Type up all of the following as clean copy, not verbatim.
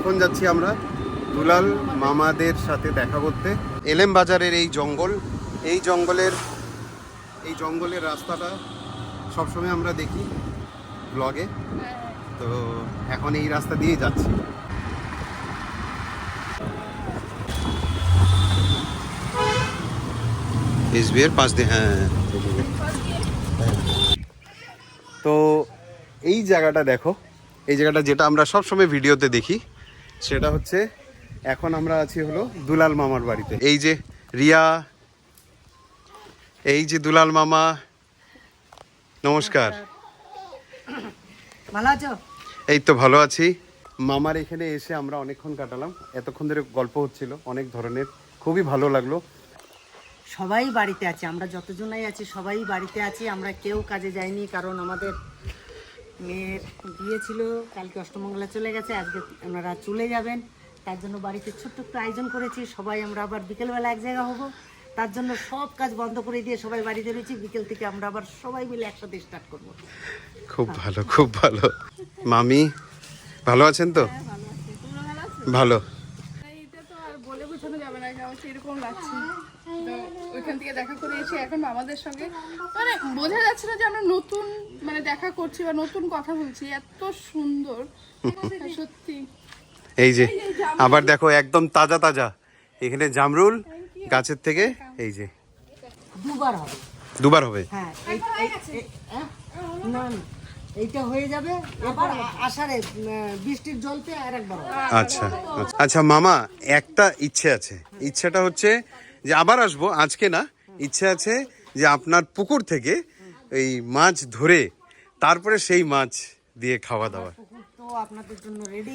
এখন যাচ্ছি আমরা দুলাল মামাদের সাথে দেখা করতে। এলেম বাজারের এই জঙ্গলের রাস্তাটা সবসময় আমরা দেখি ব্লগে, তো এখন এই রাস্তা দিয়েই যাচ্ছি। এসবিআর পাশ দিয়ে, হ্যাঁ। তো এই জায়গাটা দেখো, এই জায়গাটা যেটা আমরা সবসময় ভিডিওতে দেখি, সেটা হচ্ছে এখন আমরা আছি হলো দুলাল মামার বাড়িতে। এই যে রিয়া, এই যে দুলাল মামা, নমস্কার। ভালো আছো? এই তো ভালো আছি। মামার এখানে এসে আমরা অনেকক্ষণ কাটালাম, এতক্ষণ ধরে গল্প হচ্ছিল অনেক ধরনের, খুবই ভালো লাগলো। সবাই বাড়িতে আছে, আমরা যতজনাই আছি সবাই বাড়িতে আছি, আমরা কেউ কাজে যাইনি, কারণ আমাদের মেয়ের বিয়ে ছিল, কালকে অষ্টমঙ্গলা চলে গেছে, আজকে ওনারা চলে যাবেন, তার জন্য বাড়িতে ছোট্ট একটু আয়োজন করেছি। সবাই আমরা আবার বিকেলবেলা এক জায়গা হব, তার জন্য সব কাজ বন্ধ করে দিয়ে সবাই বাড়িতে রয়েছি। বিকেল থেকে আমরা আবার সবাই মিলে একসাথে স্টার্ট করবো। খুব ভালো, খুব ভালো। মামি ভালো আছেন তো? ভালো। এইটা তো আর বলে বোঝানো যাবে না, কেমন সেরকম লাগছে। তো ওইখান থেকে দেখা করে এসে এখন আমাদের সঙ্গে মানে বোঝা যাচ্ছে না যে আমরা নতুন মানে দেখা করছি বা নতুন কথা বলছি, এত সুন্দর সত্যি। এই যে আবার দেখো একদম তাজা তাজা এখানে জামরুল গাছের থেকে, এই যে দুবার হবে। হ্যাঁ, না না, এইটা হয়ে যাবে, এবার আষাঢ়ে বৃষ্টির জলতে আর একবার হবে। আচ্ছা আচ্ছা মামা, একটা ইচ্ছে আছে, ইচ্ছেটা হচ্ছে যে আবার আসবো, আজকে না, ইচ্ছে আছে যে আপনার পুকুর থেকে এই মাছ ধরে তারপরে সেই মাছ দিয়ে খাওয়া দাওয়া। পুকুর তো আপনাদের জন্য রেডি,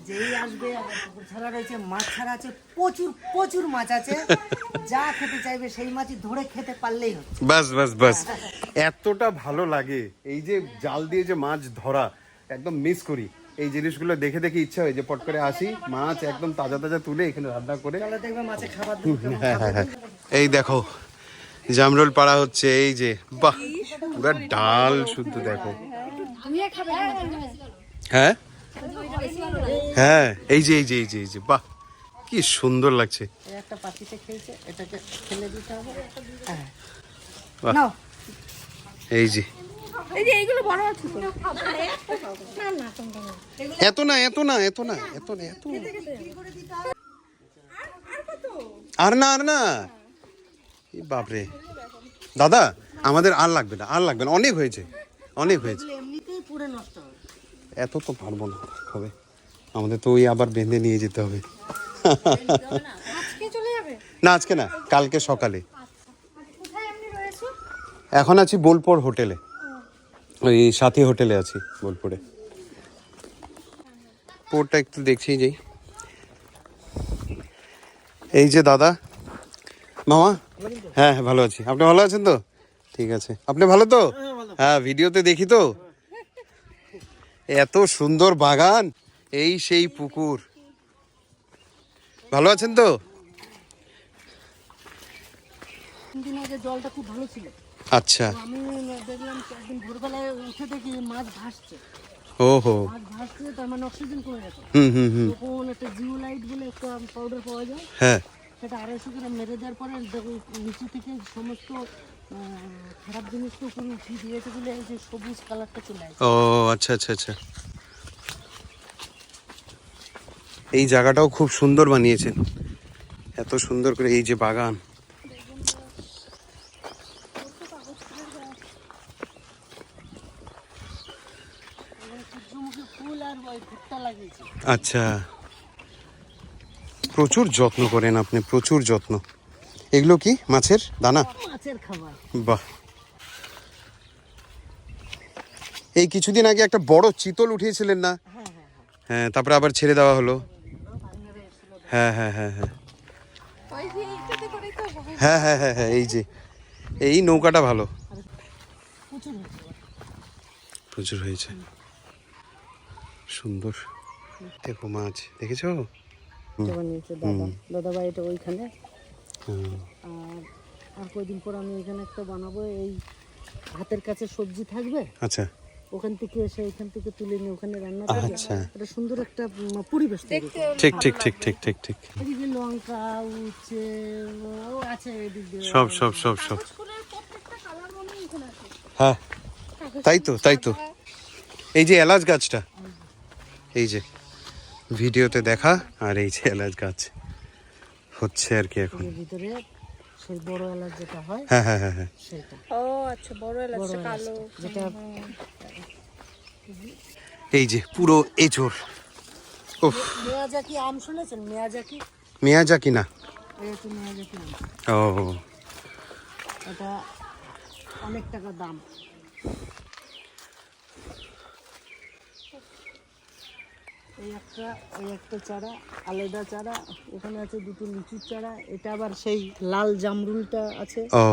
যেই আসবে। আমার পুকুর ছাড়া রয়েছে, মাছ ছাড়া আছে, প্রচুর প্রচুর মাছ আছে, যা খেতে চাইবে সেই মাছই ধরে খেতে পারলেই হচ্ছে। বাস বাস বাস, এতটা ভালো লাগে এই যে জাল দিয়ে যে মাছ ধরা, একদম মিস করি এই জিনিসগুলো দেখে দেখে, ইচ্ছা হয় যে পট করে আসি, মাছ একদম তাজা তাজা তুলে এখানে রান্না করে। দেখবে মাছে খাবার এই দেখো জামরুল পাড়া হচ্ছে, এই যে বাহ, পুরো ডাল শুদ্ধ দেখো। হ্যাঁ হ্যাঁ, এই যে এই যে এই যে এই যে বাহ, কি সুন্দর লাগছে। একটা পাখিতে খেয়েছে, এটাকে ফেলে দিতে হবে। বাহ, নাও, এই যে এই যে এইগুলো বড় আছে তো। এত না এত না এত না এত না এত না, আর না আর না, এই বাপরে দাদা, আমাদের আর লাগবে না, আর লাগবে না, অনেক হয়েছে অনেক হয়েছে। এমনিতেই পুরো নষ্ট হবে। এত তো পারবো না, হবে আমাদের তো ওই আবার বেঁধে নিয়ে যেতে হবে। আজকে চলে যাবে? না আজকে না, কালকে সকালে। এখন আছি বোলপুর হোটেলে, ওই সাথী হোটেলে আছি বোলপুরে। পোর্টটা একটু দেখছি যাই। এই যে দাদা, মামা, হ্যাঁ হ্যাঁ ভালো আছি, আপনি ভালো আছেন তো? ঠিক আছে, আপনি ভালো তো? হ্যাঁ, ভিডিওতে দেখি তো। এত সুন্দর বাগান, এই সেই পুকুর, ভালো আছেন তো? দিন আগে জলটা খুব ভালো ছিল, আচ্ছা, আমি দেখলাম একদিন ভোরবেলায় উঠে দেখি মাছ ভাসছে। ওহো, মাছ ভাসছে, তার মানে অক্সিজেন কমে গেছে। হুম। তখন একটা জিওলাইট বলে একটা পাউডার পাওয়া যায়, হ্যাঁ, সেটা 250 গ্রাম মেরে দেওয়ার পরে দেখো নিচে থেকে সমস্ত খারাপ জিনিসটা উপরে উঠিয়ে দিয়েছে বলে এই যে সবুজ কালারটা চলে আসে। ও আচ্ছা আচ্ছা আচ্ছা, এই জায়গাটাও খুব সুন্দর বানিয়েছেন, এত সুন্দর করে এই যে বাগান। সূর্যমুখী ফুল আর ওই ভুট্টা লাগিয়েছে। আচ্ছা, প্রচুর যত্ন করেন আপনি, প্রচুর যত্ন। এগুলো কি মাছের দানা? মাছের খাবার। বাহ, এই কিছুদিন আগে একটা বড় চিতল উঠিয়েছিলেন না? হ্যাঁ, তারপরে আবার ছেড়ে দেওয়া হলো। হ্যাঁ হ্যাঁ হ্যাঁ হ্যাঁ ওই যে এইটাতে করেই তো হবে। হ্যাঁ হ্যাঁ হ্যাঁ হ্যাঁ, এই যে এই নৌকাটা ভালো, প্রচুর হয়েছে, সুন্দর। দেখো মাছ, দেখেছো? বানিয়েছে দাদা বাড়িটা ওইখানে। আর কয়দিন পর আমি এখানে একটা বানাবো, এই হাতের কাছে সবজি থাকবে, আচ্ছা, ওখান থেকে এসে এখান থেকে তুলে নিয়ে ওখানে রান্না করে আচ্ছা। একটা সুন্দর একটা পরিবেশ তৈরি করে। ঠিক ঠিক ঠিক ঠিক ঠিক ঠিক এদিকে লঙ্কা উচ্ছে ও আছে এদিক দিয়ে সব সব সব সব ফুলের প্রত্যেকটা কালার মনে হয় এখানে আছে। হ্যাঁ তাই তো তাই তো এই যে এলাচ গাছটা এই যে ভিডিওতে দেখা আর এই যে এলাচ গাছ হচ্ছে আর কি এখন এর ভিতরে সেই বড় এলাচ যেটা হয় হ্যাঁ হ্যাঁ হ্যাঁ হ্যাঁ সেটা ও আচ্ছা, বড় এলাচ বড় এলাচ কালো। যেটা এই যে পুরো এঁচোড় উফ মেয়াজাকি আম শুনেছেন? মেয়াজাকি, মিয়াজাকি না এই হচ্ছে মেয়াজাকি আম। ও এটা অনেক টাকা দাম। এই একটা চারা আলাদা চারা, ওখানে আছে দুটো লিচুর চারা, এটা আবার সেই লাল জামরুলটা আছে, ও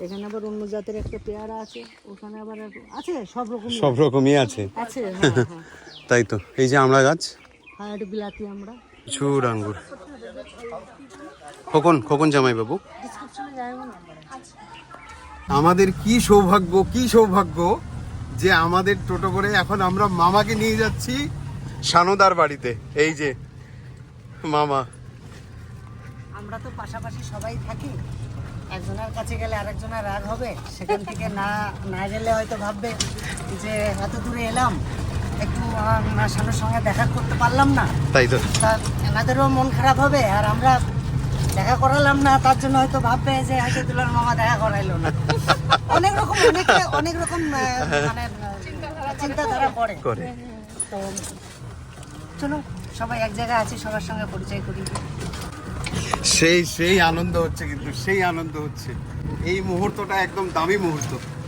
এখানে আবার অন্য জাতের একটা পেয়ারা আছে, ওখানে আবার আছে সব রকম সব রকমই আছে আছে। হ্যাঁ হ্যাঁ তাই তো এই যে আমড়া গাছ হ্যাঁ, এটা বিলাতি আমরা প্রচুর আঙ্গুর খোকন খোকন জামাই বাবু ডিসক্রিপশনে যাবো না। আমাদের কি সৌভাগ্য যে আমাদের টোটো করে এখন আমরা মামাকে নিয়ে যাচ্ছি সানুদার বাড়িতে। এই যে মামা আমরা তো পাশাপাশি সবাই থাকি, একজনের কাছে গেলে আরেকজনের রাগ হবে, সেখান থেকে না না গেলে হয়তো ভাববে যে এত দূরে এলাম একটু শানুর সঙ্গে দেখা করতে পারলাম না, তাই তো তা এনাদেরও মন খারাপ হবে, আর আমরা দেখা করালাম না তার জন্য হয়তো ভাববে যে হয়তো দুলার মামা দেখা করাইলো না। অনেক রকম মানে চিন্তাধারা করে। তো চলো সবাই এক জায়গায় আছি, সবার সঙ্গে পরিচয় করি। সেই আনন্দ হচ্ছে, কিন্তু সেই আনন্দ হচ্ছে এই মুহূর্তটা একদম দামি মুহূর্ত।